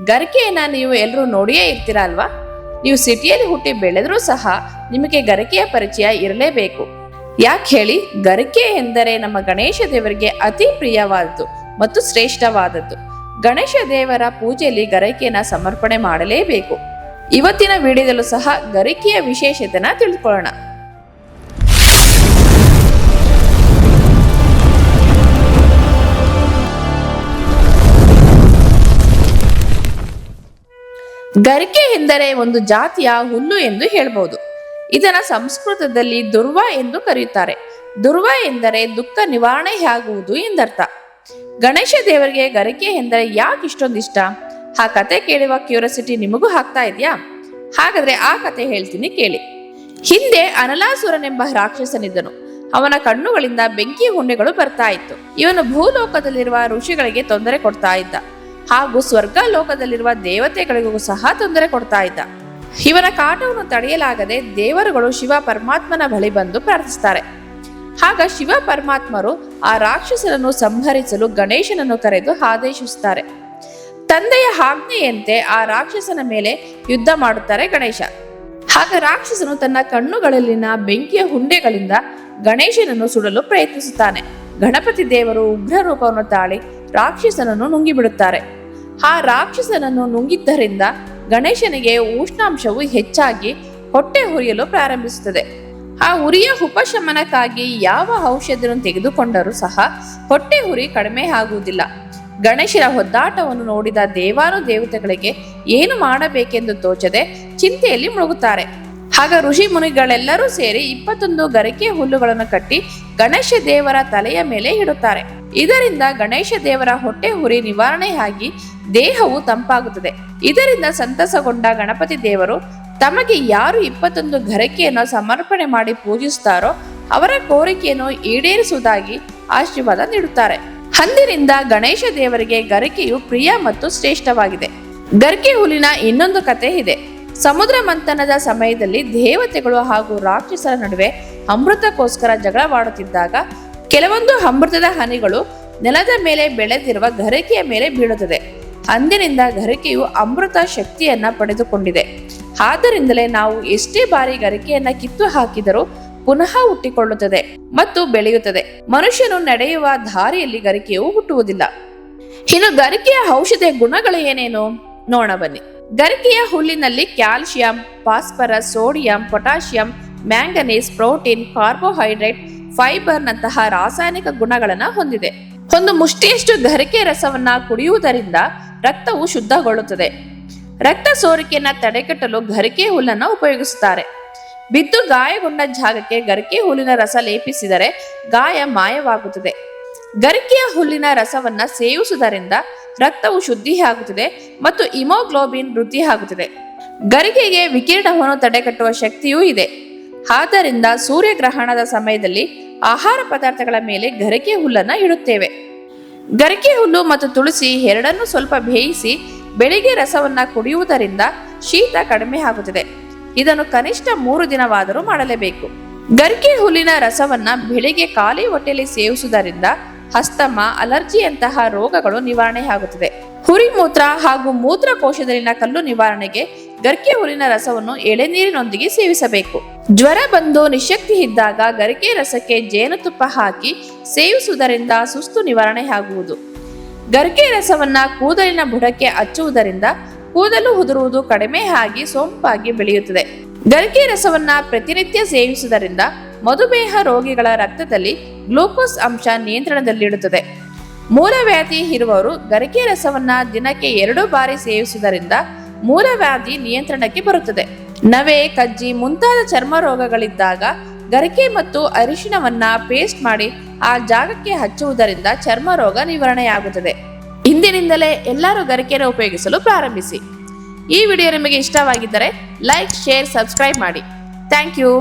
ಗರಿಕೆಯನ್ನ ನೀವು ಎಲ್ಲರೂ ನೋಡಿಯೇ ಇರ್ತೀರಾ ಅಲ್ವಾ? ನೀವು ಸಿಟಿಯಲ್ಲಿ ಹುಟ್ಟಿ ಬೆಳೆದರೂ ಸಹ ನಿಮಗೆ ಗರಿಕೆಯ ಪರಿಚಯ ಇರಲೇಬೇಕು. ಯಾಕೆ ಹೇಳಿ? ಗರಿಕೆ ಎಂದರೆ ನಮ್ಮ ಗಣೇಶ ದೇವರಿಗೆ ಅತಿ ಪ್ರಿಯವಾದದ್ದು ಮತ್ತು ಶ್ರೇಷ್ಠವಾದದ್ದು. ಗಣೇಶ ದೇವರ ಪೂಜೆಯಲ್ಲಿ ಗರಿಕೆಯನ್ನ ಸಮರ್ಪಣೆ ಮಾಡಲೇಬೇಕು. ಇವತ್ತಿನ ವಿಡಿಯೋದಲ್ಲೂ ಸಹ ಗರಿಕೆಯ ವಿಶೇಷತೆನ ತಿಳ್ಕೊಳ್ಳೋಣ. ಗರಿಕೆ ಎಂದರೆ ಒಂದು ಜಾತಿಯ ಹುಲ್ಲು ಎಂದು ಹೇಳಬಹುದು. ಇದನ್ನ ಸಂಸ್ಕೃತದಲ್ಲಿ ದುರ್ವಾ ಎಂದು ಕರೆಯುತ್ತಾರೆ. ದುರ್ವಾ ಎಂದರೆ ದುಃಖ ನಿವಾರಣೆಯಾಗುವುದು ಎಂದರ್ಥ. ಗಣೇಶ ದೇವರಿಗೆ ಗರಿಕೆ ಎಂದರೆ ಯಾಕೆ ಇಷ್ಟೊಂದು ಇಷ್ಟ? ಆ ಕತೆ ಕೇಳುವ ಕ್ಯೂರಿಯಾಸಿಟಿ ನಿಮಗೂ ಆಗ್ತಾ ಇದೆಯಾ? ಹಾಗಾದ್ರೆ ಆ ಕತೆ ಹೇಳ್ತೀನಿ ಕೇಳಿ. ಹಿಂದೆ ಅನಲಾಸುರನೆಂಬ ರಾಕ್ಷಸನಿದ್ದನು. ಅವನ ಕಣ್ಣುಗಳಿಂದ ಬೆಂಕಿ ಹುಣ್ಣೆಗಳು ಬರ್ತಾ ಇತ್ತು. ಇವನು ಭೂಲೋಕದಲ್ಲಿರುವ ಋಷಿಗಳಿಗೆ ತೊಂದರೆ ಕೊಡ್ತಾ ಇದ್ದ, ಹಾಗೂ ಸ್ವರ್ಗ ಲೋಕದಲ್ಲಿರುವ ದೇವತೆಗಳಿಗೂ ಸಹ ತೊಂದರೆ ಕೊಡ್ತಾ ಇದ್ದ. ಇವನ ಕಾಟವನ್ನು ತಡೆಯಲಾಗದೆ ದೇವರುಗಳು ಶಿವ ಪರಮಾತ್ಮನ ಬಳಿ ಬಂದು ಪ್ರಾರ್ಥಿಸ್ತಾರೆ. ಆಗ ಶಿವ ಪರಮಾತ್ಮರು ಆ ರಾಕ್ಷಸನನ್ನು ಸಂಹರಿಸಲು ಗಣೇಶನನ್ನು ಕರೆದು ಆದೇಶಿಸುತ್ತಾರೆ. ತಂದೆಯ ಆಜ್ಞೆಯಂತೆ ಆ ರಾಕ್ಷಸನ ಮೇಲೆ ಯುದ್ಧ ಮಾಡುತ್ತಾರೆ ಗಣೇಶ. ಆಗ ರಾಕ್ಷಸನು ತನ್ನ ಕಣ್ಣುಗಳಲ್ಲಿನ ಬೆಂಕಿಯ ಹುಂಡೆಗಳಿಂದ ಗಣೇಶನನ್ನು ಸುಡಲು ಪ್ರಯತ್ನಿಸುತ್ತಾನೆ. ಗಣಪತಿ ದೇವರು ಉಗ್ರ ರೂಪವನ್ನು ತಾಳಿ ರಾಕ್ಷಸನನ್ನು ನುಂಗಿಬಿಡುತ್ತಾರೆ. ಆ ರಾಕ್ಷಸನನ್ನು ನುಂಗಿದ್ದರಿಂದ ಗಣೇಶನಿಗೆ ಉಷ್ಣಾಂಶವು ಹೆಚ್ಚಾಗಿ ಹೊಟ್ಟೆ ಉರಿಯಲು ಪ್ರಾರಂಭಿಸುತ್ತದೆ. ಆ ಉರಿಯ ಉಪಶಮನಕ್ಕಾಗಿ ಯಾವ ಔಷಧಿಯನ್ನು ತೆಗೆದುಕೊಂಡರೂ ಸಹ ಹೊಟ್ಟೆ ಉರಿ ಕಡಿಮೆ ಆಗುವುದಿಲ್ಲ. ಗಣೇಶನ ಒದ್ದಾಟವನ್ನು ನೋಡಿದ ದೇವಾನುದೇವತೆಗಳಿಗೆ ಏನು ಮಾಡಬೇಕೆಂದು ತೋಚದೆ ಚಿಂತೆಯಲ್ಲಿ ಮುಳುಗುತ್ತಾರೆ. ಆಗ ಋಷಿ ಮುನಿಗಳೆಲ್ಲರೂ ಸೇರಿ 21 ಗರಿಕೆ ಹುಲ್ಲುಗಳನ್ನು ಕಟ್ಟಿ ಗಣೇಶ ದೇವರ ತಲೆಯ ಮೇಲೆ ಇಡುತ್ತಾರೆ. ಇದರಿಂದ ಗಣೇಶ ದೇವರ ಹೊಟ್ಟೆ ಉರಿ ನಿವಾರಣೆಯಾಗಿ ದೇಹವು ತಂಪಾಗುತ್ತದೆ. ಇದರಿಂದ ಸಂತಸಗೊಂಡ ಗಣಪತಿ ದೇವರು ತಮಗೆ ಯಾರು 21 ಗರಿಕೆಯನ್ನು ಸಮರ್ಪಣೆ ಮಾಡಿ ಪೂಜಿಸುತ್ತಾರೋ ಅವರ ಕೋರಿಕೆಯನ್ನು ಈಡೇರಿಸುವುದಾಗಿ ಆಶೀರ್ವಾದ ನೀಡುತ್ತಾರೆ. ಅಂದಿನಿಂದ ಗಣೇಶ ದೇವರಿಗೆ ಗರಿಕೆಯು ಪ್ರಿಯ ಮತ್ತು ಶ್ರೇಷ್ಠವಾಗಿದೆ. ಗರಿಕೆ ಹುಲ್ಲಿನ ಇನ್ನೊಂದು ಕತೆ ಇದೆ. ಸಮುದ್ರ ಮಂಥನದ ಸಮಯದಲ್ಲಿ ದೇವತೆಗಳು ಹಾಗೂ ರಾಕ್ಷಸರ ನಡುವೆ ಅಮೃತಕ್ಕೋಸ್ಕರ ಜಗಳವಾಡುತ್ತಿದ್ದಾಗ ಕೆಲವೊಂದು ಅಮೃತದ ಹನಿಗಳು ನೆಲದ ಮೇಲೆ ಬೆಳೆದಿರುವ ಗರಿಕೆಯ ಮೇಲೆ ಬೀಳುತ್ತದೆ. ಅಂದಿನಿಂದ ಗರಿಕೆಯು ಅಮೃತ ಶಕ್ತಿಯನ್ನ ಪಡೆದುಕೊಂಡಿದೆ. ಆದ್ದರಿಂದಲೇ ನಾವು ಎಷ್ಟೇ ಬಾರಿ ಗರಿಕೆಯನ್ನ ಕಿತ್ತು ಹಾಕಿದರೂ ಪುನಃ ಹುಟ್ಟಿಕೊಳ್ಳುತ್ತದೆ ಮತ್ತು ಬೆಳೆಯುತ್ತದೆ. ಮನುಷ್ಯನು ನಡೆಯುವ ದಾರಿಯಲ್ಲಿ ಗರಿಕೆಯು ಹುಟ್ಟುವುದಿಲ್ಲ. ಇನ್ನು ಗರಿಕೆಯ ಔಷಧಿಯ ಗುಣಗಳು ಏನೇನು ನೋಡ ಬನ್ನಿ. ಗರಿಕೆಯ ಹುಲ್ಲಿನಲ್ಲಿ calcium, phosphorus, sodium, potassium, manganese, protein, carbohydrate, fibre ನಂತಹ ರಾಸಾಯನಿಕ ಗುಣಗಳನ್ನು ಹೊಂದಿದೆ. ಒಂದು ಮುಷ್ಟಿಯಷ್ಟು ಗರಿಕೆ ರಸವನ್ನ ಕುಡಿಯುವುದರಿಂದ ರಕ್ತವು ಶುದ್ಧಗೊಳ್ಳುತ್ತದೆ. ರಕ್ತ ಸೋರಿಕೆಯನ್ನ ತಡೆಗಟ್ಟಲು ಗರಿಕೆ ಹುಲ್ಲನ್ನು ಉಪಯೋಗಿಸುತ್ತಾರೆ. ಬಿದ್ದು ಗಾಯಗೊಂಡ ಜಾಗಕ್ಕೆ ಗರಿಕೆ ಹುಲ್ಲಿನ ರಸ ಲೇಪಿಸಿದರೆ ಗಾಯ ಮಾಯವಾಗುತ್ತದೆ. ಗರಿಕೆಯ ಹುಲ್ಲಿನ ರಸವನ್ನ ಸೇವಿಸುವುದರಿಂದ ರಕ್ತವು ಶುದ್ಧಿಯಾಗುತ್ತದೆ ಮತ್ತು ಹಿಮೋಗ್ಲೋಬಿನ್ ವೃದ್ಧಿಯಾಗುತ್ತದೆ. ಗರಿಕೆಗೆ ವಿಕಿರಣವನ್ನು ತಡೆಗಟ್ಟುವ ಶಕ್ತಿಯೂ ಇದೆ. ಆದ್ದರಿಂದ ಸೂರ್ಯಗ್ರಹಣದ ಸಮಯದಲ್ಲಿ ಆಹಾರ ಪದಾರ್ಥಗಳ ಮೇಲೆ ಗರಿಕೆ ಹುಲ್ಲನ್ನು ಇಡುತ್ತೇವೆ. ಗರಿಕೆ ಹುಲ್ಲು ಮತ್ತು ತುಳಸಿ ಎರಡನ್ನೂ ಸ್ವಲ್ಪ ಬೇಯಿಸಿ ಬೆಳಿಗ್ಗೆ ರಸವನ್ನ ಕುಡಿಯುವುದರಿಂದ ಶೀತ ಕಡಿಮೆ ಆಗುತ್ತದೆ. ಇದನ್ನು ಕನಿಷ್ಠ 3 ದಿನವಾದರೂ ಮಾಡಲೇಬೇಕು. ಗರಿಕೆ ಹುಲ್ಲಿನ ರಸವನ್ನ ಬೆಳಿಗ್ಗೆ ಖಾಲಿ ಹೊಟ್ಟೆಯಲ್ಲಿ ಸೇವಿಸುವುದರಿಂದ ಅಸ್ತಮಾ, ಅಲರ್ಜಿಯಂತಹ ರೋಗಗಳು ನಿವಾರಣೆಯಾಗುತ್ತದೆ. ಹುರಿಮೂತ್ರ ಹಾಗೂ ಮೂತ್ರಕೋಶದಲ್ಲಿನ ಕಲ್ಲು ನಿವಾರಣೆಗೆ ಗರಿಕೆ ಹುಲ್ಲಿನ ರಸವನ್ನು ಎಳೆನೀರಿನೊಂದಿಗೆ ಸೇವಿಸಬೇಕು. ಜ್ವರ ಬಂದು ನಿಶಕ್ತಿ ಇದ್ದಾಗ ಗರಿಕೆ ರಸಕ್ಕೆ ಜೇನುತುಪ್ಪ ಹಾಕಿ ಸೇವಿಸುವುದರಿಂದ ಸುಸ್ತು ನಿವಾರಣೆಯಾಗುವುದು. ಗರಿಕೆ ರಸವನ್ನ ಕೂದಲಿನ ಬುಡಕ್ಕೆ ಹಚ್ಚುವುದರಿಂದ ಕೂದಲು ಉದುರುವುದು ಕಡಿಮೆ ಆಗಿ ಸೊಂಪಾಗಿ ಬೆಳೆಯುತ್ತದೆ. ಗರಿಕೆ ರಸವನ್ನ ಪ್ರತಿನಿತ್ಯ ಸೇವಿಸುವುದರಿಂದ ಮಧುಮೇಹ ರೋಗಿಗಳ ರಕ್ತದಲ್ಲಿ ಗ್ಲೂಕೋಸ್ ಅಂಶ ನಿಯಂತ್ರಣದಲ್ಲಿಡುತ್ತದೆ. ಮೂಲವ್ಯಾಧಿ ಇರುವವರು ಗರಿಕೆ ರಸವನ್ನ ದಿನಕ್ಕೆ 2 ಬಾರಿ ಸೇವಿಸುವುದರಿಂದ ಮೂಲವ್ಯಾಧಿ ನಿಯಂತ್ರಣಕ್ಕೆ ಬರುತ್ತದೆ. ನವೆ, ಕಜ್ಜಿ ಮುಂತಾದ ಚರ್ಮ ರೋಗಗಳಿದ್ದಾಗ ಗರಿಕೆ ಮತ್ತು ಅರಿಶಿಣವನ್ನ ಪೇಸ್ಟ್ ಮಾಡಿ ಆ ಜಾಗಕ್ಕೆ ಹಚ್ಚುವುದರಿಂದ ಚರ್ಮ ರೋಗ ನಿವಾರಣೆಯಾಗುತ್ತದೆ. ಇಂದಿನಿಂದಲೇ ಎಲ್ಲರೂ ಗರಿಕೆಯನ್ನು ಉಪಯೋಗಿಸಲು ಪ್ರಾರಂಭಿಸಿ. ಈ ವಿಡಿಯೋ ನಿಮಗೆ ಇಷ್ಟವಾಗಿದ್ದರೆ ಲೈಕ್, ಶೇರ್, ಸಬ್ಸ್ಕ್ರೈಬ್ ಮಾಡಿ. Thank you.